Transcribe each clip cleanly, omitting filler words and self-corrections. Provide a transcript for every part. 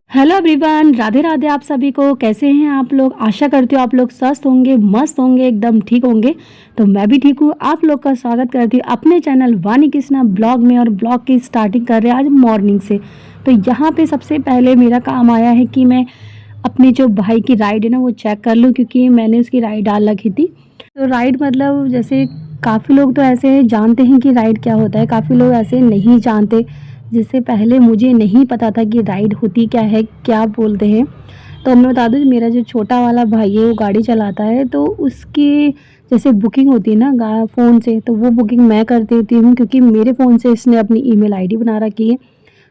Hello everyone, Radhe Radhe आप सभी को। कैसे हैं आप लोग? आशा करती हूँ आप लोग स्वस्थ होंगे, मस्त होंगे, एकदम ठीक होंगे। तो मैं भी ठीक हूँ। आप लोग का स्वागत करती हूँ अपने चैनल वानी कृष्णा ब्लॉग में। और ब्लॉग की स्टार्टिंग कर रहे हैं आज मॉर्निंग से। तो यहाँ पे सबसे पहले मेरा काम आया है कि मैं अपने जो भाई की राइड है ना वो चेक कर लूँ, क्योंकि मैंने उसकी राइड डाल रखी थी। तो राइड मतलब जैसे काफ़ी लोग तो ऐसे जानते हैं कि राइड क्या होता है, काफ़ी लोग ऐसे नहीं जानते। जिससे पहले मुझे नहीं पता था कि राइड होती क्या है, क्या बोलते हैं। तो मैं बता दूँ, मेरा जो छोटा वाला भाई है वो गाड़ी चलाता है, तो उसकी जैसे बुकिंग होती है ना फ़ोन से, तो वो बुकिंग मैं कर देती हूँ, क्योंकि मेरे फ़ोन से इसने अपनी ईमेल आईडी बना रखी है।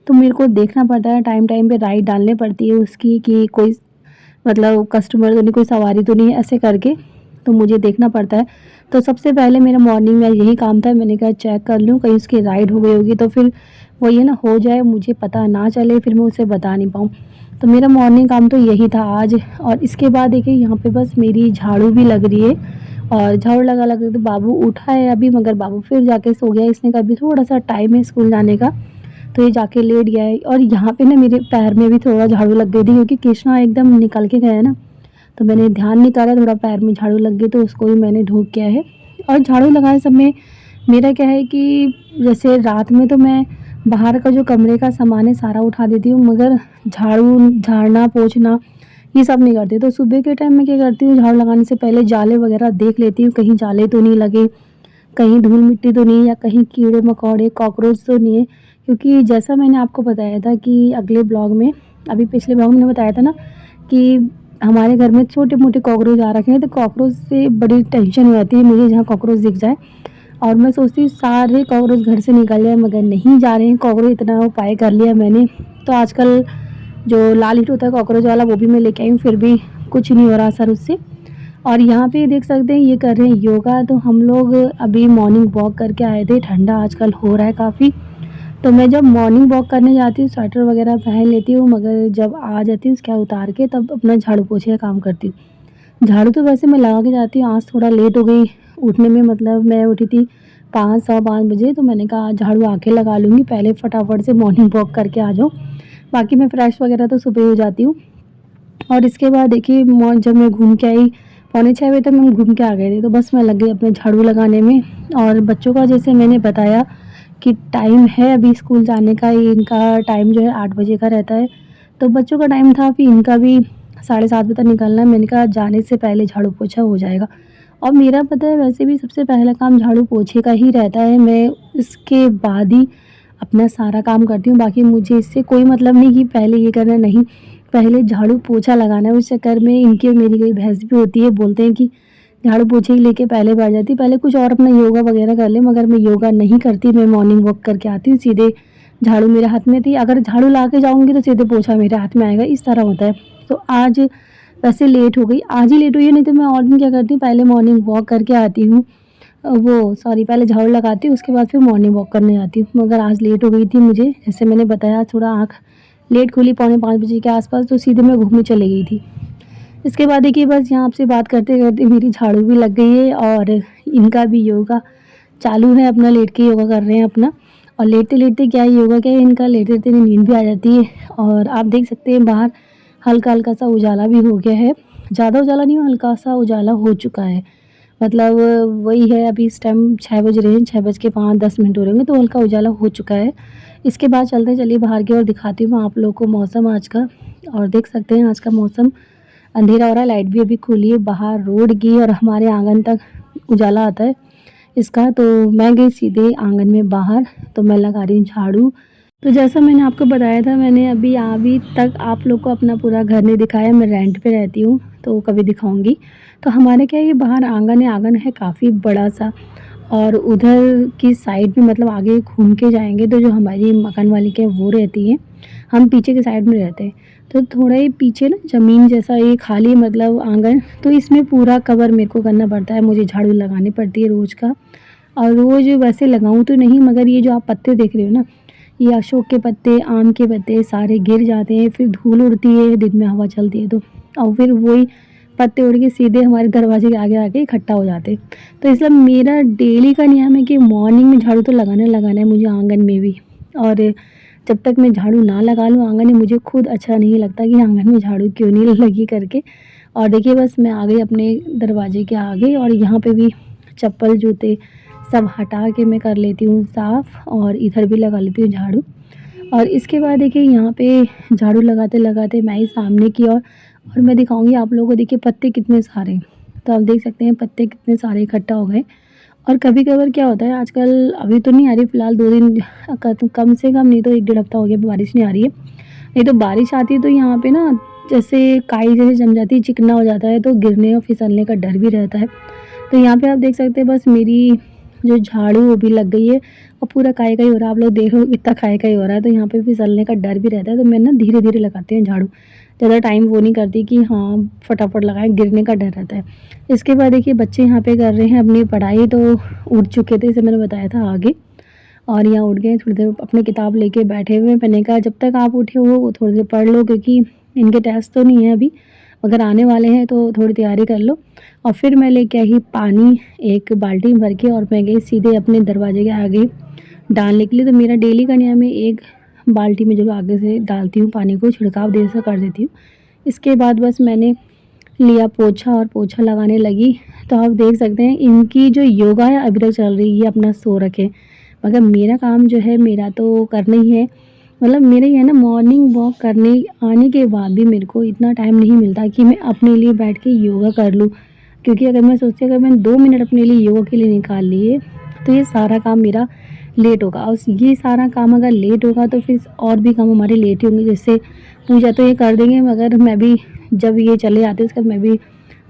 तो मेरे को देखना पड़ता है, टाइम टाइम पे राइड डालनी पड़ती है उसकी, कि कोई मतलब कस्टमर तो नहीं, कोई सवारी तो नहीं है, ऐसे करके तो मुझे देखना पड़ता है। तो सबसे पहले मेरा मॉर्निंग में यही काम था, मैंने कहा चेक कर लूँ कहीं उसकी राइड हो गई होगी, तो फिर वो ये ना हो जाए, मुझे पता ना चले, फिर मैं उसे बता नहीं पाऊँ। तो मेरा मॉर्निंग काम तो यही था आज। और इसके बाद देखिए यहाँ पे बस मेरी झाड़ू भी लग रही है। और झाड़ू लगा लगा तो बाबू उठा है अभी, मगर बाबू फिर जाके सो गया। इसने कहा अभी थोड़ा सा टाइम है स्कूल जाने का, तो ये जाके लेट गया है। और यहाँ पे ना मेरे पैर में भी थोड़ा झाड़ू लग गई थी, क्योंकि कृष्णा एकदम निकल के गया है ना, तो मैंने ध्यान नहीं करा, थोड़ा पैर में झाड़ू लग गई, तो उसको भी मैंने ढोक किया है। और झाड़ू लगाए समय मेरा क्या है कि जैसे रात में तो मैं बाहर का जो कमरे का सामान है सारा उठा देती हूँ, मगर झाड़ू झाड़ना पोंछना ये सब नहीं करती। तो सुबह के टाइम में क्या करती हूँ, झाड़ू लगाने से पहले जाले वगैरह देख लेती हूँ, कहीं जाले तो नहीं लगे, कहीं धूल मिट्टी तो नहीं, या कहीं कीड़े मकोड़े कॉकरोच तो नहीं है। क्योंकि जैसा मैंने आपको बताया था कि अगले ब्लॉग में, अभी पिछले ब्लॉग में बताया था ना कि हमारे घर में छोटे मोटे कॉकरोच आ रखे हैं, तो कॉकरोच से बड़ी टेंशन हो जाती है मुझे जहाँ कॉकरोच दिख जाए। और मैं सोचती हूँ सारे कॉकरोच घर से निकल जाए, मगर नहीं जा रहे हैं कॉकरोच। इतना उपाय कर लिया मैंने। तो आजकल जो लाल हिट होता है कॉकरोच वाला, वो भी मैं लेके आई हूँ, फिर भी कुछ नहीं हो रहा असर उससे। और यहाँ पे देख सकते हैं ये कर रहे हैं योगा। तो हम लोग अभी मॉर्निंग वॉक करके आए थे, ठंडा आजकल हो रहा है काफ़ी। तो मैं जब मॉर्निंग वॉक करने जाती हूँ स्वेटर वगैरह पहन लेती हूँ, मगर जब आ जाती हूँ उसके उतार के तब अपना झाड़ू पोछे का काम करती हूँ। झाड़ू तो वैसे मैं लगा के जाती हूँ, आज थोड़ा लेट हो गई उठने में। मतलब मैं उठी थी 5 सवा 5 बजे, तो मैंने कहा झाड़ू आके लगा लूँगी, पहले फटाफट से मॉर्निंग वॉक करके आ जाऊँ। बाकी मैं फ्रेश वगैरह तो सुबह हो जाती हूँ। और इसके बाद देखिए जब मैं घूम के आई, पौने 6 बजे तक मैं घूम के आ गई थी, तो बस मैं लग गई अपने झाड़ू लगाने में। और बच्चों का जैसे मैंने बताया कि टाइम है अभी स्कूल जाने का, ये इनका टाइम जो है 8 बजे का रहता है। तो बच्चों का टाइम था, फिर इनका भी 7:30 बजे तक निकलना है। मैंने कहा जाने से पहले झाड़ू पोछा हो जाएगा। और मेरा पता है वैसे भी सबसे पहला काम झाड़ू पोछे का ही रहता है, मैं इसके बाद ही अपना सारा काम करती हूँ। बाकी मुझे इससे कोई मतलब नहीं कि पहले ये करना, नहीं, पहले झाड़ू पोछा लगाना है। उस चक्कर में इनकी और मेरी कई बहस भी होती है, बोलते हैं कि झाड़ू पोछे ही लेके पहले बैठ जाती, पहले कुछ और अपना योगा वगैरह कर ले। मगर मैं योगा नहीं करती, मैं मॉर्निंग वॉक करके आती हूँ, सीधे झाड़ू मेरे हाथ में थी, अगर झाड़ू ला के जाऊँगी तो सीधे पोछा मेरे हाथ में आएगा, इस तरह होता है। तो आज वैसे लेट हो गई, आज ही लेट हुई है, नहीं तो मैं और दिन क्या करती हूँ, पहले मॉर्निंग वॉक करके आती हूँ। वो सॉरी, पहले झाड़ू लगाती हूँ, उसके बाद फिर मॉर्निंग वॉक करने जाती हूँ। मगर आज लेट हो गई थी मुझे, जैसे मैंने बताया थोड़ा आँख लेट खुली, पौने 5 बजे के आस-पास, तो सीधे मैं घूमने चली गई थी। इसके बाद देखिए बस यहाँ आपसे बात करते-करते मेरी झाड़ू भी लग गई है, और इनका भी योगा चालू है, अपना लेट के योगा कर रहे हैं अपना। और लेटते-लेटते क्या योगा, क्या है इनका, लेटे-लेटे नींद भी आ जाती है। और आप देख सकते हैं बाहर हल्का-हल्का सा उजाला भी हो गया है। ज़्यादा उजाला नहीं, हल्का-सा उजाला हो चुका है। मतलब वही है, अभी इस टाइम 6 बज रहे हैं, 6 बज के 5-10 मिनट हो रहे होंगे, तो हल्का उजाला हो चुका है। इसके बाद चलते हैं, चलिए बाहर की ओर दिखाती हूँ आप लोगों को मौसम आज का। और देख सकते हैं आज का मौसम अंधेरा हो रहा है, लाइट भी अभी खुली है बाहर रोड की, और हमारे आंगन तक उजाला आता है इसका। तो मैं गई सीधे आंगन में बाहर, तो मैं लगा रही हूँ झाड़ू। तो जैसा मैंने आपको बताया था, मैंने अभी तक आप लोग को अपना पूरा घर नहीं दिखाया, मैं रेंट पे रहती हूँ, तो कभी दिखाऊंगी। तो हमारे क्या है, ये बाहर आंगन है, आंगन है काफ़ी बड़ा सा। और उधर की साइड भी मतलब आगे घूम के जाएंगे तो जो हमारी मकान वाली के वो रहती है, हम पीछे के साइड में रहते हैं। तो थोड़ा ही पीछे ना ज़मीन जैसा ये खाली मतलब आंगन, तो इसमें पूरा कवर मेरे को करना पड़ता है, मुझे झाड़ू लगानी पड़ती है रोज़ का। और रोज़ वैसे लगाऊँ तो नहीं, मगर ये जो आप पत्ते देख रहे हो ना, ये अशोक के पत्ते, आम के पत्ते सारे गिर जाते हैं, फिर धूल उड़ती है, दिन में हवा चलती है तो, और फिर वही पत्ते उड़ के सीधे हमारे दरवाजे के आगे आके इकट्ठा हो जाते हैं। तो इसलिए मेरा डेली का नियम है कि मॉर्निंग में झाड़ू तो लगाना लगाना है मुझे, आंगन में भी। और जब तक मैं झाड़ू ना लगा लूँ आँगन में, मुझे खुद अच्छा नहीं लगता कि आँगन में झाड़ू क्यों नहीं लगी करके। और देखिए बस मैं आ गई अपने दरवाजे के आगे, और यहाँ पे भी चप्पल, जूते सब हटा के मैं कर लेती हूँ साफ़, और इधर भी लगा लेती हूँ झाड़ू। और इसके बाद देखिए यहाँ पे झाड़ू लगाते-लगाते मैं ही सामने की ओर, और मैं दिखाऊँगी आप लोगों को, देखिए पत्ते कितने सारे हैं। तो आप देख सकते हैं पत्ते कितने सारे इकट्ठा हो गए। और कभी-कभार क्या होता है आजकल, अभी तो नहीं आ रही फ़िलहाल 2 दिन, कम से कम नहीं तो 1 डेढ़ हफ़्ता हो गया बारिश नहीं आ रही है। नहीं तो बारिश आती है तो यहाँ पे ना जैसे काई जैसे जम जाती है, चिकना हो जाता है, तो गिरने और फिसलने का डर भी रहता है। तो यहाँ पे आप देख सकते हैं बस मेरी जो झाड़ू वो भी लग गई है, और पूरा काई-काई हो रहा है। आप लोग देख रहे हो कितना काई-काई हो रहा है, तो यहाँ पे फिसलने का डर भी रहता है। तो मैं ना धीरे-धीरे लगाती हूँ झाड़ू, ज़्यादा टाइम वो नहीं करती कि हाँ फटाफट लगाएँ, गिरने का डर रहता है। इसके बाद देखिए बच्चे यहाँ पे कर रहे हैं अपनी पढ़ाई, तो उठ चुके थे, जैसे मैंने बताया था आगे। और यहाँ उठ गए, थोड़ी देर अपनी किताब लेके बैठे हुए हैं। मैंने कहा जब तक आप उठे हो वो थोड़ी देर पढ़ लो, क्योंकि इनके टेस्ट तो नहीं है अभी, मगर आने वाले हैं, तो थोड़ी तैयारी कर लो। और फिर मैं लेके आई पानी 1 बाल्टी भर के, और मैं गई सीधे अपने दरवाजे के आगे डालने के लिए। तो मेरा डेली का नियम है 1 बाल्टी में जो आगे से डालती हूँ पानी को, छिड़काव देर से कर देती हूँ। इसके बाद बस मैंने लिया पोछा, और पोछा लगाने लगी। तो आप देख सकते हैं इनकी जो योगा है अभी तक चल रही है, ये अपना सो रखे। मगर मेरा काम जो है मेरा तो करना ही है। मतलब मेरा ये है ना, मॉर्निंग वॉक करने आने के बाद भी मेरे को इतना टाइम नहीं मिलता कि मैं अपने लिए बैठ के योगा कर लूँ। क्योंकि अगर मैं सोचती हूँ अगर मैंने 2 मिनट अपने लिए योगा के लिए निकाल लिए, तो ये सारा काम मेरा लेट होगा, और ये सारा काम अगर लेट होगा तो फिर और भी काम हमारे लेट ही होंगे। जैसे पूजा तो ये कर देंगे, मगर मैं भी जब ये चले जाते हैं उसके बाद मैं भी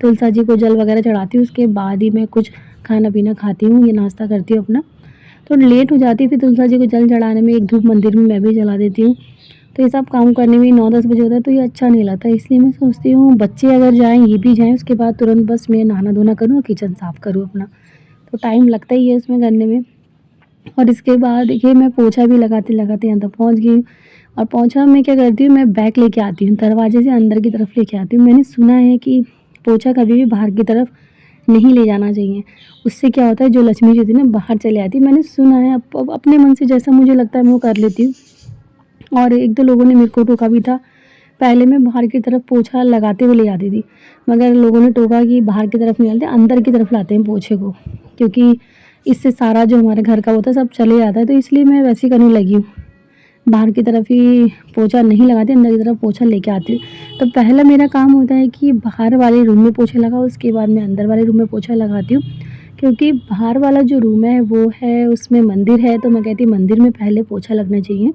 तुलसा जी को जल वगैरह चढ़ाती हूँ। उसके बाद ही मैं कुछ खाना-पीना खाती हूँ, ये नाश्ता करती हूँ अपना। तो लेट हो जाती है, फिर तुलसा जी को जल चढ़ाने में, एक धूप मंदिर में मैं भी जला देती हूँ। तो ये सब काम करने में 9-10 बजे होता है, तो ये अच्छा नहीं लगता। इसलिए मैं सोचती हूँ बच्चे अगर जाएँ, ये भी जाएँ, उसके बाद तुरंत बस मैं नहाना-धोना करूँ और किचन साफ़ करूँ अपना। तो टाइम लगता ही है उसमें करने में। और इसके बाद देखिए मैं पोछा भी लगाते-लगाते यहाँ तक पहुँच गई हूँ। और पोछा मैं क्या करती हूँ, मैं बैक लेके आती हूँ, दरवाजे से अंदर की तरफ लेके आती हूँ। मैंने सुना है कि पोछा कभी भी बाहर की तरफ नहीं ले जाना चाहिए। उससे क्या होता है, जो लक्ष्मी जी होती है ना बाहर चली आती है। मैंने सुना है, अब अपने मन से जैसा मुझे लगता है मैं वो कर लेती हूँ। और 1-2 लोगों ने मेरे को टोका भी था। पहले मैं बाहर की तरफ पोछा लगाते हुए ले जाती थी, मगर लोगों ने टोका कि बाहर की तरफ नहीं डालते, अंदर की तरफ लाते हैं पोछे को, क्योंकि इससे सारा जो हमारे घर का होता है सब चले जाता है। तो इसलिए मैं वैसे ही करने लगी हूँ। बाहर की तरफ ही पोछा नहीं लगाती, अंदर की तरफ पोछा लेके आती हूँ। तो पहला मेरा काम होता है कि बाहर वाले रूम में पोछा लगाओ, उसके बाद मैं अंदर वाले रूम में पोछा लगाती हूँ। क्योंकि बाहर वाला जो रूम है वो है, उसमें मंदिर है, तो मैं कहती हूँ मंदिर में पहले पोछा लगना चाहिए।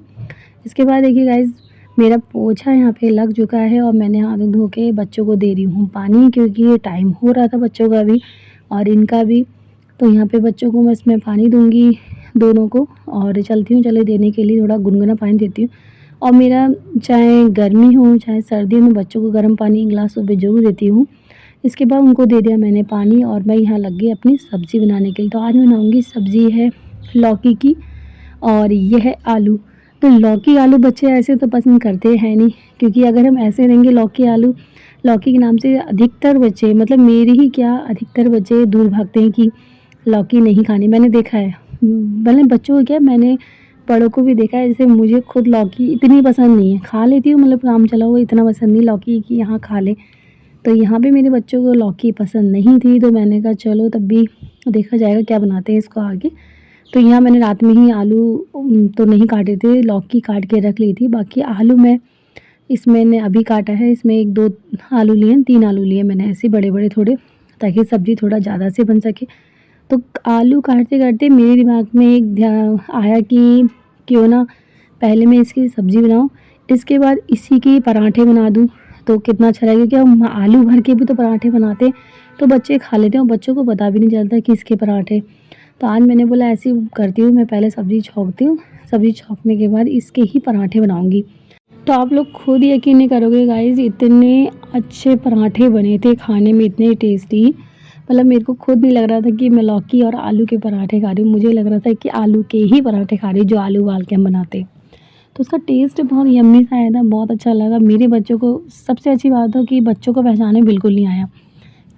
इसके बाद देखिए गाइज़, मेरा पोछा यहाँ पे लग चुका है, और मैंने हाथ धो के बच्चों को दे रही हूँ पानी, क्योंकि ये टाइम हो रहा था बच्चों का भी और इनका भी। तो यहाँ पे बच्चों को बस मैं पानी दूँगी दोनों को, और चलती हूँ चले देने के लिए, थोड़ा गुनगुना पानी देती हूँ। और मेरा चाहे गर्मी हो चाहे सर्दी हो, मैं बच्चों को गर्म पानी गिलास में ज़रूर देती हूँ। इसके बाद उनको दे दिया मैंने पानी, और मैं यहाँ लग गई अपनी सब्ज़ी बनाने के लिए। तो आज मैं बनाऊँगी, सब्ज़ी है लौकी की, और ये है आलू। तो लौकी आलू बच्चे ऐसे तो पसंद करते हैं नहीं, क्योंकि अगर हम ऐसे देंगे लौकी आलू, लौकी के नाम से अधिकतर बच्चे, मतलब मेरे ही क्या, अधिकतर बच्चे दूर भागते हैं कि लौकी नहीं खानी। मैंने देखा है, भले बच्चों को क्या, मैंने बड़ों को भी देखा है। जैसे मुझे खुद लौकी इतनी पसंद नहीं है, खा लेती हूँ, मतलब काम चला हुआ, इतना पसंद नहीं लौकी कि यहाँ खा लें। तो यहाँ पे मेरे बच्चों को लौकी पसंद नहीं थी, तो मैंने कहा चलो तब भी देखा जाएगा क्या बनाते हैं इसको आगे। तो यहाँ मैंने रात में ही आलू तो नहीं काटे थे, लौकी काट के रख ली थी। बाकी आलू मैं मैंने अभी काटा है। इसमें 1-2 आलू लिए हैं, 3 आलू लिए मैंने, ऐसे बड़े-बड़े थोड़े, ताकि सब्ज़ी थोड़ा ज़्यादा से बन सके। तो आलू काटते-काटते मेरे दिमाग में एक आया कि क्यों ना पहले मैं इसकी सब्ज़ी बनाऊँ, इसके बाद इसी के पराठे बना दूँ, तो कितना अच्छा लगेगा। क्योंकि हम आलू भर के भी तो पराठे बनाते हैं, तो बच्चे खा लेते हैं, और बच्चों को पता भी नहीं चलता कि इसके पराठे। तो आज मैंने बोला ऐसे ही करती हूँ, मैं पहले सब्ज़ी छौंकती हूँ, सब्ज़ी छौंकने के बाद इसके ही पराठे बनाऊँगी। तो आप लोग खुद यकीन नहीं करोगे गाइज़, इतने अच्छे पराठे बने थे, खाने में इतने टेस्टी। मतलब मेरे को खुद नहीं लग रहा था कि मैं लौकी और आलू के पराठे खा रही हूँ, मुझे लग रहा था कि आलू के ही पराठे खा रही हूँ, जो आलू उबाल के हम बनाते हैं। तो उसका टेस्ट बहुत यम्मी सा आया था, बहुत अच्छा लगा। मेरे बच्चों को सबसे अच्छी बात हो कि बच्चों को पहचान में बिल्कुल नहीं आया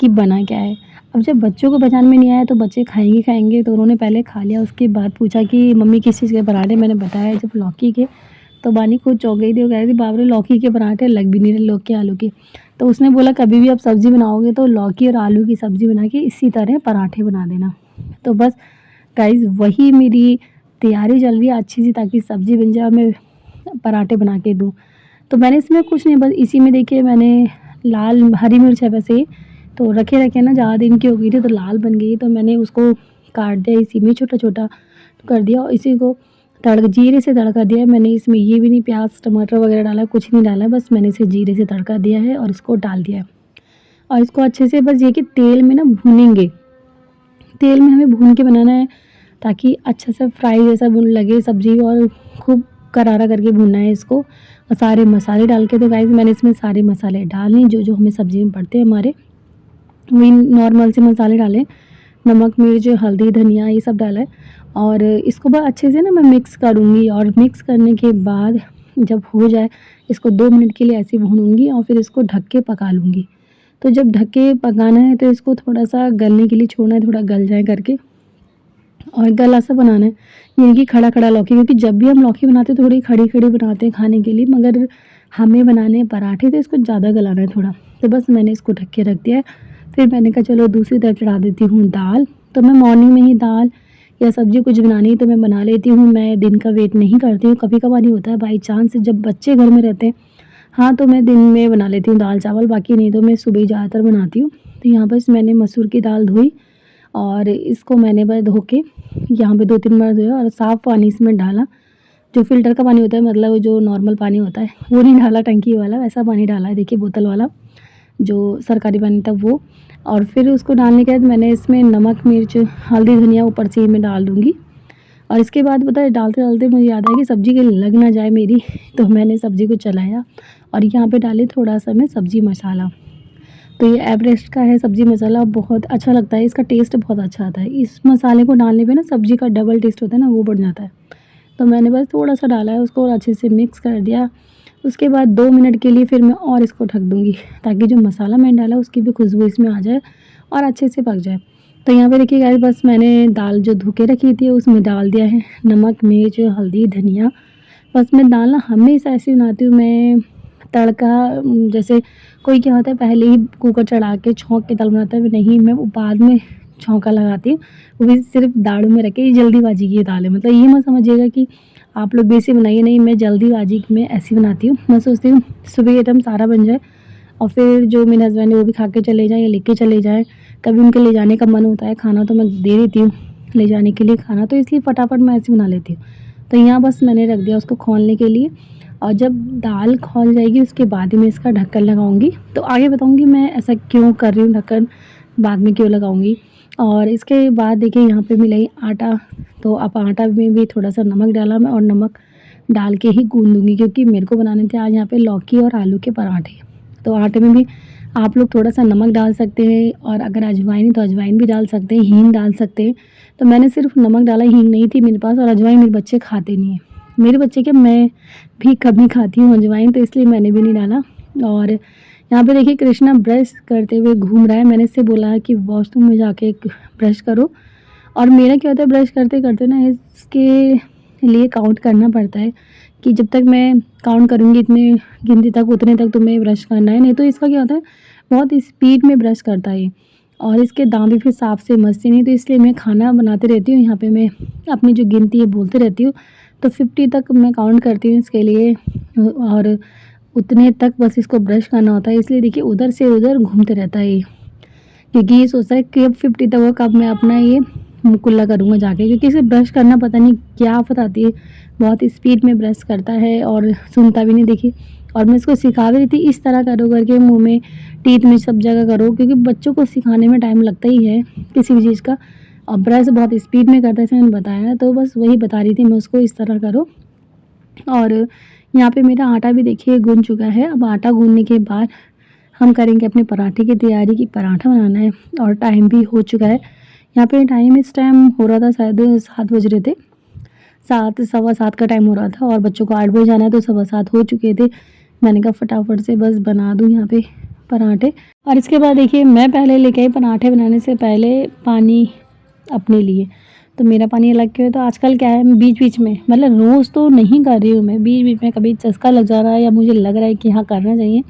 कि बना क्या है। अब जब बच्चों को पहचान में नहीं आया तो बच्चे खाएँगे, तो उन्होंने पहले खा लिया, उसके बाद पूछा कि मम्मी किस चीज़ के पराठे, मैंने बताया जब लौकी के। तो वानी खुद चौंक गई थी, वो कह रही थी बाप रे लौकी के पराठे लग भी नहीं रहे लौकी आलू के। तो उसने बोला कभी भी आप सब्ज़ी बनाओगे तो लौकी और आलू की सब्ज़ी बना के इसी तरह पराठे बना देना। तो बस गाइज़ वही मेरी तैयारी चल रही है अच्छी सी, ताकि सब्ज़ी बन जाए और मैं पराठे बना के दूँ। तो मैंने इसमें कुछ नहीं, बस इसी में देखिए मैंने लाल हरी मिर्च है वैसे तो रखे ना ज़्यादा दिन की हो गई थी तो लाल बन गई, तो मैंने उसको काट दिया इसी में छोटा-छोटा कर दिया और इसी को जीरे से तड़का दिया है मैंने। इसमें ये भी नहीं प्याज़ टमाटर वगैरह डाला, कुछ नहीं डाला, बस मैंने इसे जीरे से तड़का दिया है और इसको डाल दिया है। और इसको अच्छे से बस ये कि तेल में ना भूनेंगे, तेल में हमें भून के बनाना है ताकि अच्छा सा फ्राई जैसा भून लगे सब्ज़ी, और खूब करारा करके भूनना है इसको और सारे मसाले डाल के। तो गाइज़ मैंने इसमें सारे मसाले डाले जो जो हमें सब्ज़ी में पड़ते हैं हमारे, वही नॉर्मल से मसाले डाले, नमक मिर्च हल्दी धनिया ये सब डाला है। और इसको बस अच्छे से ना मैं मिक्स करूँगी और मिक्स करने के बाद जब हो जाए इसको 2 मिनट के लिए ऐसे ही भूनूँगी और फिर इसको ढक के पका लूँगी। तो जब ढक के पकाना है तो इसको थोड़ा-सा गलने के लिए छोड़ना है, थोड़ा गल जाए करके, और गला सा बनाना है, ये नहीं कि खड़ा-खड़ा लौकी, क्योंकि जब भी हम लौकी बनाते हैं थोड़ी खड़ी-खड़ी बनाते हैं खाने के लिए, मगर हमें बनाने हैं पराठे तो इसको ज़्यादा गलाना है थोड़ा। तो बस मैंने इसको ढक के रख दिया है। फिर मैंने कहा चलो दूसरी तरफ चढ़ा देती हूँ दाल। तो मैं मॉर्निंग में ही दाल या सब्ज़ी कुछ बनानी है तो मैं बना लेती हूँ, मैं दिन का वेट नहीं करती हूँ। कभी-कभार ही होता है बाई चांस जब बच्चे घर में रहते हैं, हाँ, तो मैं दिन में बना लेती हूँ दाल-चावल, बाकी नहीं तो मैं सुबह ही ज़्यादातर बनाती हूँ। तो यहाँ बस मैंने मसूर की दाल धोई और इसको मैंने बस धो के यहाँ पे 2-3 बार धोया और साफ़ पानी इसमें डाला। जो फ़िल्टर का पानी होता है, मतलब जो नॉर्मल पानी होता है वो नहीं डाला, टंकी वाला वैसा पानी डाला है, देखिए बोतल वाला जो सरकारी पानी था वो। और फिर उसको डालने के बाद मैंने इसमें नमक मिर्च हल्दी धनिया ऊपर से ही मैं डाल दूँगी। और इसके बाद पता है डालते-डालते मुझे याद आया कि सब्ज़ी कहीं लग ना जाए मेरी, तो मैंने सब्ज़ी को चलाया और यहाँ पे डाले थोड़ा-सा मैं सब्ज़ी मसाला। तो ये एवरेस्ट का है सब्ज़ी मसाला, बहुत अच्छा लगता है, इसका टेस्ट बहुत अच्छा आता है। इस मसाले को डालने पे ना सब्ज़ी का डबल टेस्ट होता है ना, वो बढ़ जाता है। तो मैंने बस थोड़ा-सा डाला है उसको और अच्छे से मिक्स कर दिया। उसके बाद 2 मिनट के लिए फिर मैं और इसको ढक दूँगी ताकि जो मसाला मैंने डाला उसकी भी खुशबू इसमें आ जाए और अच्छे से पक जाए। तो यहाँ पे देखिए गाइस बस मैंने दाल जो धो के रखी थी उसमें डाल दिया है नमक, मिर्च, हल्दी, धनिया। बस मैं दाल ना हमेशा ऐसे बनाती हूँ मैं, तड़का जैसे कोई क्या होता है पहले ही कुकर चढ़ा के छौंक के दाल बनाता है, नहीं मैं वो बाद में छौंका लगाती हूँ। वो भी सिर्फ़ दाढ़ों में रख के, ये जल्दीबाजी की दाल है, मतलब ये मत समझिएगा कि आप लोग भी ऐसे बनाइए, नहीं मैं जल्दीबाजी में ऐसी बनाती हूँ। मैं सोचती हूँ सुबह एकदम सारा बन जाए और फिर जो मेरे हस्बैंड है वो भी खा के चले जाएँ या लेके चले जाएँ। कभी उनके ले जाने का मन होता है खाना तो मैं दे देती हूँ ले जाने के लिए खाना, तो इसलिए फटाफट मैं ऐसे बना लेती हूँ। तो यहाँ बस मैंने रख दिया उसको खौलने के लिए और जब दाल खौल जाएगी उसके बाद ही मैं इसका ढक्कन लगाऊँगी। तो आगे बताऊँगी मैं ऐसा क्यों कर रही हूँ, ढक्कन बाद में क्यों लगाऊँगी। और इसके बाद देखिए यहाँ पे मिलाई आटा, तो अब आटा में भी थोड़ा-सा नमक डाला मैं और नमक डाल के ही गूँधूँगी क्योंकि मेरे को बनाने थे आज यहाँ पे लौकी और आलू के पराठे। तो आटे में भी आप लोग थोड़ा-सा नमक डाल सकते हैं और अगर अजवाइन है तो अजवाइन भी डाल सकते हैं, हींग डाल सकते हैं। तो मैंने सिर्फ नमक डाला, हींग नहीं थी मेरे पास और अजवाइन मेरे बच्चे खाते नहीं हैं। मेरे बच्चे क्या, मैं भी कभी खाती हूँ अजवाइन, तो इसलिए मैंने भी नहीं डाला। और यहाँ पे देखिए कृष्णा ब्रश करते हुए घूम रहा है। मैंने इससे बोला है कि वॉशरूम में जाके ब्रश करो, और मेरा क्या होता है ब्रश करते-करते ना इसके लिए काउंट करना पड़ता है कि जब तक मैं काउंट करूँगी इतने गिनती तक उतने तक तुम्हें ब्रश करना है, नहीं तो इसका क्या होता है बहुत स्पीड में ब्रश करता है ये और इसके दाँत भी फिर साफ से मसते नहीं। तो इसलिए मैं खाना बनाते रहती हूँ, यहाँ पे मैं अपनी जो गिनती है बोलते रहती हूँ, तो 50 तक मैं काउंट करती हूँ इसके लिए और उतने तक बस इसको ब्रश करना होता है। इसलिए देखिए उधर से उधर घूमते रहता है ये, क्योंकि ये सोचता है कि अब 50 तक होगा कब मैं अपना ये मुँह कुल्ला करूँगा जाके, क्योंकि इसे ब्रश करना पता नहीं क्या आफ़त आती है, बहुत स्पीड में ब्रश करता है और सुनता भी नहीं देखिए। और मैं इसको सिखा भी रही थी इस तरह करो करके, मुँह में टीथ में सब जगह करो, क्योंकि बच्चों को सिखाने में टाइम लगता ही है किसी भी चीज़ का। और ब्रश बहुत स्पीड में करता है जैसे मैंने बताया, तो बस वही बता रही थी मैं उसको इस तरह करो। और यहाँ पे मेरा आटा भी देखिए गूँध चुका है। अब आटा गूँधने के बाद हम करेंगे अपने पराठे की तैयारी, कि पराठा बनाना है और टाइम भी हो चुका है। यहाँ पे टाइम इस टाइम हो रहा था शायद 7 बज रहे थे, 7 सवा 7 का टाइम हो रहा था और बच्चों को 8 बजे जाना है तो सवा 7 हो चुके थे। मैंने कहा फटाफट से बस बना दूँ यहाँ पे पराठे। और इसके बाद देखिए मैं पहले लेके आई पराठे बनाने से पहले पानी अपने लिए। तो मेरा पानी अलग क्यों है? तो आजकल क्या है, मैं बीच-बीच में, मतलब रोज़ तो नहीं कर रही हूँ मैं, बीच-बीच में कभी चस्का लग जा रहा है या मुझे लग रहा है कि हाँ करना चाहिए,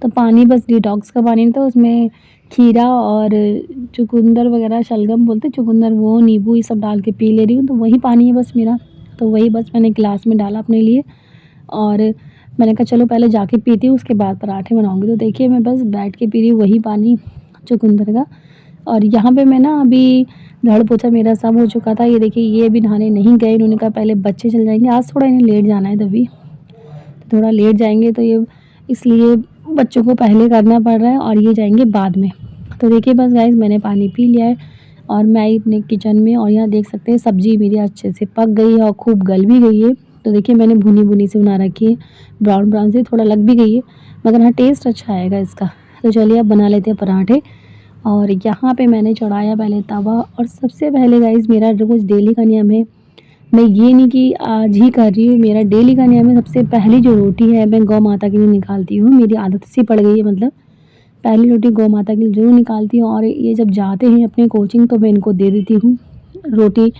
तो पानी बस डिटॉक्स का पानी नहीं था, उसमें खीरा और चुकंदर वगैरह, शलगम बोलते हैं चुकंदर, वो नींबू ये सब डाल के पी ले रही हूँ, तो वही पानी है बस मेरा। तो वही बस मैंने गिलास में डाला अपने लिए और मैंने कहा चलो पहले जाके पीती हूँ, उसके बाद पराठे बनाऊँगी। तो देखिए मैं बस बैठ के पी रही हूँ वही पानी चुकंदर का। और यहाँ पे मैं ना अभी झाड़ू पोछा मेरा सब हो चुका था। ये देखिए ये भी नहाने नहीं गए, इन्होंने कहा पहले बच्चे चले जाएँगे, आज थोड़ा इन्हें लेट जाना है तभी, तो थोड़ा लेट जाएँगे तो ये इसलिए बच्चों को पहले करना पड़ रहा है और ये जाएँगे बाद में। तो देखिए बस गाइस मैंने पानी पी लिया है और मैं आई अपने किचन में और यहाँ देख सकते हैं सब्ज़ी मेरी अच्छे से पक गई है और खूब गल भी गई है। तो देखिए मैंने भुनी-भुनी सी बना रखी है, ब्राउन-ब्राउन सी थोड़ा लग भी गई है, मगर हाँ टेस्ट अच्छा आएगा इसका। तो चलिए अब बना लेते हैं पराठे। और यहाँ पे मैंने चढ़ाया पहले तवा और सबसे पहले गाइस मेरा रोज़ डेली का नियम है, मैं ये नहीं कि आज ही कर रही हूँ, मेरा डेली का नियम है, सबसे पहली जो रोटी है मैं गौ माता के लिए निकालती हूँ, मेरी आदत सी पड़ गई है, मतलब पहली रोटी गौ माता के लिए ज़रूर निकालती हूँ। और ये जब जाते हैं अपने कोचिंग तो मैं इनको दे देती हूँ रोटी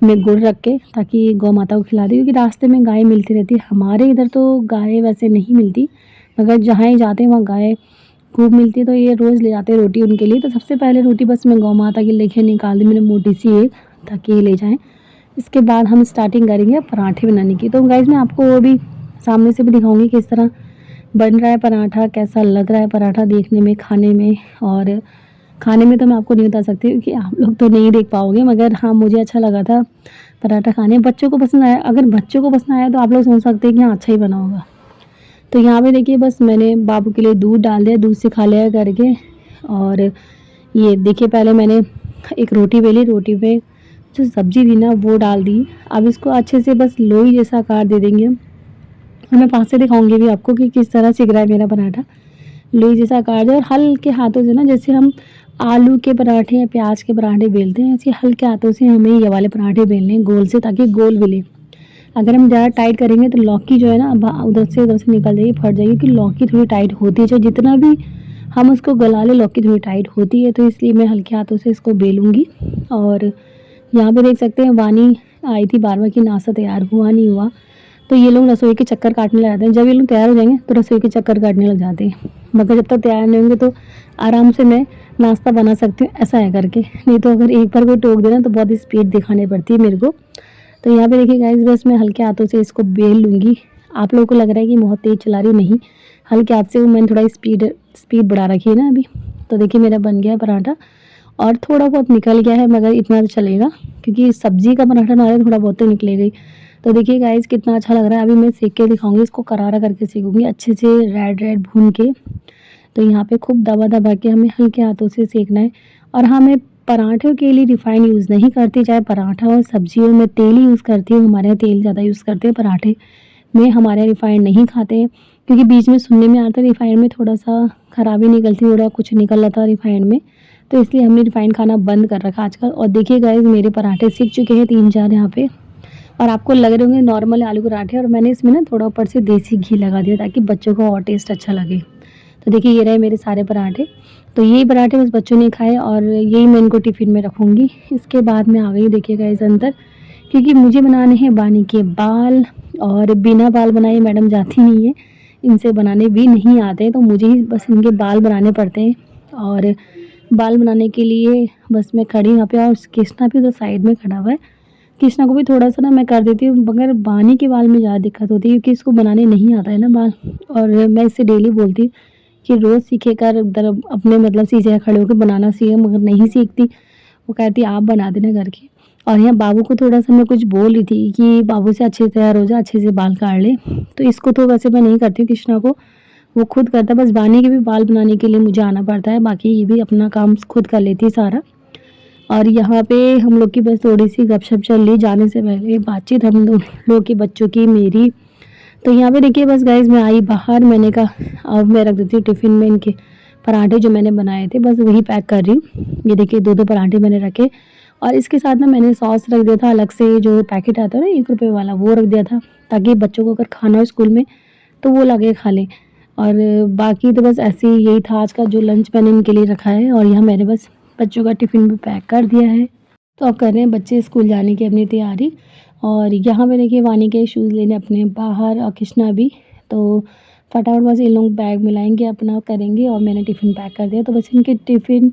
में गुड़ रख के, ताकि गौ माता को खिला दी, क्योंकि रास्ते में गाय मिलती रहती है। हमारे इधर तो गाय वैसे नहीं मिलती, मगर जहाँ ही जाते हैं वहाँ गाय खूब मिलती है, तो ये रोज़ ले जाते हैं रोटी उनके लिए। तो सबसे पहले रोटी बस मैं गौ माता के लिए निकाल दी मैंने मोटी सी एक, ताकि ये ले जाएँ। इसके बाद हम स्टार्टिंग करेंगे पराठे बनाने की। तो गाइज़ मैं आपको वो भी सामने से भी दिखाऊँगी किस तरह बन रहा है पराठा, कैसा लग रहा है पराठा देखने में, खाने में। और खाने में तो मैं आपको नहीं बता सकती क्योंकि आप लोग तो नहीं देख पाओगे, मगर हाँ मुझे अच्छा लगा था पराठा खाने, बच्चों को पसंद आया। अगर बच्चों को पसंद आया तो आप लोग सोच सकते हैं कि हाँ अच्छा ही बना होगा। तो यहाँ पे देखिए बस मैंने बाबू के लिए दूध डाल दिया, दूध से खा लिया करके। और ये देखिए पहले मैंने एक रोटी बेली, रोटी पे जो सब्ज़ी थी ना वो डाल दी। अब इसको अच्छे से बस लोई जैसा आकार दे देंगे हम। और मैं पास से दिखाऊँगी भी आपको कि किस तरह सिक रहा है मेरा पराठा। लोई जैसा आकार दें और हल्के हाथों से ना, जैसे हम आलू के पराठे या प्याज के पराठे बेलते हैं, ऐसे हल्के हाथों से हमें ये वाले पराठे बेलने हैं गोल से, ताकि गोल मिले। अगर हम ज़्यादा टाइट करेंगे तो लौकी जो है ना उधर से निकल जाएगी, फट जाएगी, क्योंकि लौकी थोड़ी टाइट होती है, चाहे जितना भी हम उसको गला लें लौकी थोड़ी टाइट होती है। तो इसलिए मैं हल्के हाथों से इसको बेलूँगी। और यहाँ पे देख सकते हैं वानी आई थी बार-बार कि नाश्ता तैयार हुआ नहीं हुआ। तो ये लोग रसोई के चक्कर काटने लग जाते हैं। जब ये लोग तैयार हो जाएँगे तो रसोई के चक्कर काटने लग जाते हैं। मगर जब तक तैयार नहीं होंगे तो आराम से मैं नाश्ता बना सकती हूँ, ऐसा है करके। नहीं तो अगर एक बार कोई टोक दे ना तो बहुत स्पीड दिखानी पड़ती है मेरे को। तो यहाँ पे देखिए गाइस बस मैं हल्के हाथों से इसको बेल लूँगी। आप लोगों को लग रहा है कि बहुत तेज़ चला रही हूँ, नहीं, हल्के हाथ से मैंने थोड़ा स्पीड बढ़ा रखी है ना अभी। तो देखिए मेरा बन गया है पराठा और थोड़ा बहुत निकल गया है, मगर इतना तो चलेगा क्योंकि सब्ज़ी का पराठा ना है, थोड़ा बहुत तो निकलेगा ही। तो देखिए गाइस कितना अच्छा लग रहा है। अभी मैं सेक के दिखाऊँगी, इसको करारा करके सेकूँगी अच्छे से, रेड भून के। तो यहाँ पे खूब दबा-दबा के हमें हल्के हाथों से सेकना है। और हाँ, मैं पराठों के लिए रिफ़ाइंड यूज़ नहीं करती, चाहे पराठा हो, सब्ज़ी हो, मैं तेल ही यूज़ करती हूँ। हमारे यहाँ तेल ज़्यादा यूज़ करते हैं पराठे में, हमारे यहाँ रिफ़ाइंड नहीं खाते हैं, क्योंकि बीच में सुनने में आता है रिफ़ाइंड में थोड़ा-सा खराबी निकलती है, थोड़ा कुछ निकल रहा था रिफ़ाइंड में, तो इसलिए हमने रिफ़ाइंड खाना बंद कर रखा आजकल। और देखिए गाइस मेरे पराठे सिक चुके हैं 3-4 यहाँ पे, और आपको लग रहे होंगे नॉर्मल आलू पराठे, और मैंने इसमें ना थोड़ा ऊपर से देसी घी लगा दिया ताकि बच्चों को और टेस्ट अच्छा लगे। तो देखिए ये रहे मेरे सारे पराठे। तो यही पराठे बस बच्चों ने खाए और यही मैं इनको टिफ़िन में रखूँगी। इसके बाद मैं आ गई देखिएगा इस अंदर, क्योंकि मुझे बनाने हैं बानी के बाल, और बिना बाल बनाए मैडम जाती नहीं है। इनसे बनाने भी नहीं आते, तो मुझे ही बस इनके बाल बनाने पड़ते हैं। और बाल बनाने के लिए बस मैं खड़ी यहाँ पे, और कृष्णा भी उधर साइड में खड़ा हुआ है। कृष्णा को भी थोड़ा-सा ना मैं कर देती हूँ, मगर बानी के बाल में ज़्यादा दिक्कत होती है क्योंकि इसको बनाने नहीं आता है ना बाल। और मैं इससे डेली बोलती हूँ कि रोज़ सीखे कर इधर अपने मतलब शीशे खड़े होकर बनाना सीखे, मगर नहीं सीखती। वो कहती है आप बना देना करके। और यहाँ बाबू को थोड़ा-सा मैं कुछ बोल रही थी कि बाबू से अच्छे से तैयार हो जा, अच्छे से बाल काट ले। तो इसको तो वैसे मैं नहीं करती हूँ कृष्णा को, वो खुद करता है। बस बानी के भी बाल बनाने के लिए मुझे आना पड़ता है, बाकी ये भी अपना काम खुद कर लेती है सारा। और यहाँ पे हम लोग की बस थोड़ी-सी गपशप चल रही जाने से पहले, बातचीत हम दोनों लोग की, बच्चों की, मेरी। तो यहाँ पे देखिए बस गाइज़ मैं आई बाहर, मैंने कहा अब मैं रख देती हूँ टिफ़िन में इनके पराठे जो मैंने बनाए थे, बस वही पैक कर रही हूँ। ये देखिए 2-2 पराठे मैंने रखे, और इसके साथ ना मैंने सॉस रख दिया था अलग से, जो पैकेट आता है ना ₹1 वाला, वो रख दिया था ताकि बच्चों को अगर खाना हो स्कूल में तो वो लाके खा लें। और बाकी तो बस ऐसे ही यही था आज का जो लंच मैंने इनके लिए रखा है, और यहाँ मैंने बस बच्चों का टिफ़िन भी पैक कर दिया है। तो अब कर रहे हैं बच्चे स्कूल जाने की अपनी तैयारी। और यहाँ पे देखिए वानी के शूज़ लेने अपने बाहर और कृष्णा भी। तो फटाफट बस ये लोग बैग मिलाएंगे अपना करेंगे और मैंने टिफ़िन पैक कर दिया। तो बस इनके टिफ़िन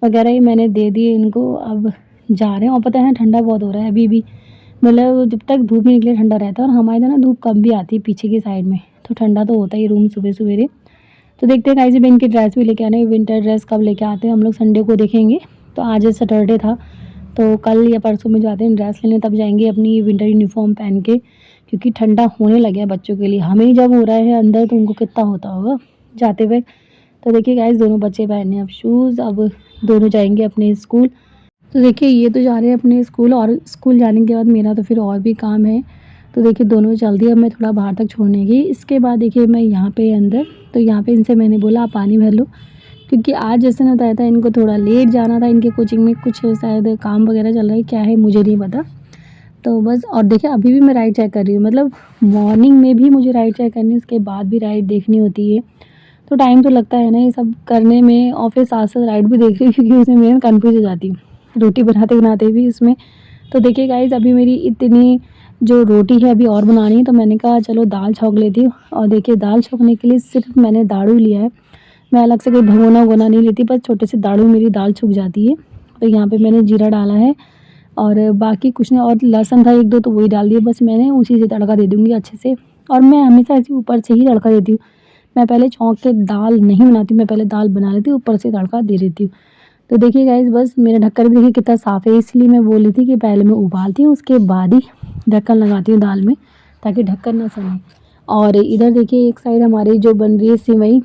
वगैरह ही मैंने दे दिए इनको, अब जा रहे हैं। और पता है ठंडा बहुत हो रहा है अभी भी, मतलब जब तक धूप नहीं निकले ठंडा रहता है। और हमारे इधर ना धूप कम भी आती है पीछे की साइड में, तो ठंडा तो होता ही रूम सुबह सवेरे। तो देखते हैं गाइस, इनकी ड्रेस भी लेके आने हैं। विंटर ड्रेस कब लेके आते हैं हम लोग, संडे को देखेंगे। तो आज सैटरडे था, तो कल या परसों में जाते हैं ड्रेस लेने, तब जाएंगे अपनी विंटर यूनिफॉर्म पहन के, क्योंकि ठंडा होने लगे है बच्चों के लिए। हमें ही जब हो रहा है अंदर, तो उनको कितना होता होगा जाते हुए। तो देखिए गाइस, दोनों बच्चे पहने अब शूज़, अब दोनों जाएंगे अपने स्कूल। तो देखिए ये तो जा रहे हैं अपने स्कूल, और स्कूल जाने के बाद मेरा तो फिर और भी काम है। तो देखिए दोनों चल दिए, अब मैं थोड़ा बाहर तक छोड़ने गई। इसके बाद देखिए मैं यहाँ पे अंदर, तो यहाँ पे इनसे मैंने बोला आप पानी भर लो, क्योंकि आज जैसे ना बताया था इनको थोड़ा लेट जाना था। इनके कोचिंग में कुछ शायद काम वगैरह चल रहा है, क्या है मुझे नहीं पता। तो बस, और देखिए अभी भी मैं राइड चेक कर रही हूँ, मतलब मॉर्निंग में भी मुझे राइड चेक करनी है, उसके बाद भी राइड देखनी होती है। तो टाइम तो लगता है ना ये सब करने में, और फिर साथ साथ राइड भी देख रही हूँ, क्योंकि उसमें मैं कन्फ्यूज़ हो जाती हूँ रोटी बनाते बनाते भी इसमें। तो देखिए गाइस, अभी मेरी इतनी जो रोटी है अभी और बनानी है, तो मैंने कहा चलो दाल छौंक लेती हूँ। और देखिए दाल छौंकने के लिए सिर्फ मैंने दाड़ू लिया है, मैं अलग से कोई भगोना वगोना नहीं लेती, बस छोटे से दाड़ू मेरी दाल छुक जाती है। तो यहाँ पे मैंने जीरा डाला है, और बाकी कुछ नहीं, और लहसुन था एक दो तो वही डाल दिया, बस मैंने उसी से तड़का दे दूँगी अच्छे से। और मैं हमेशा ऐसे ऊपर से ही तड़का देती हूँ, मैं पहले छौंक के दाल नहीं बनाती, मैं पहले दाल बना लेती हूँ, ऊपर से तड़का दे देती हूँ। तो देखिए गाइस, बस मेरा ढक्कन भी देखिए कितना साफ़ है, इसलिए मैं बोल रही थी कि पहले मैं उबालती हूँ, उसके बाद ही ढक्कन लगाती हूँ दाल में, ताकि ढक्कन ना सने। और इधर देखिए एक साइड हमारी जो बन रही है सिवई,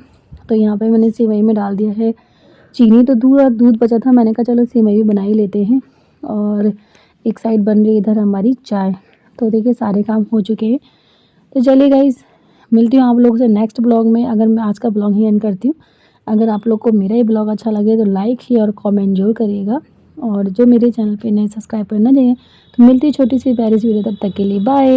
तो यहाँ पे मैंने सिवई में डाल दिया है चीनी। तो दूध बचा था, मैंने कहा चलो सिवई भी बना ही लेते हैं। और एक साइड बन रही है इधर हमारी चाय। तो देखिए सारे काम हो चुके हैं। तो चलिए गाइस, मिलती हूँ आप लोगों से नेक्स्ट ब्लॉग में। अगर मैं आज का ब्लॉग ही एंड करती हूँ। अगर आप लोग को मेरा ये ब्लॉग अच्छा लगे तो लाइक ही और कमेंट जरूर करिएगा। और जो मेरे चैनल पे नए सब्सक्राइब करना चाहिए, तो मिलती है छोटी सी प्यारी सी वीडियो, तब तक के लिए बाय।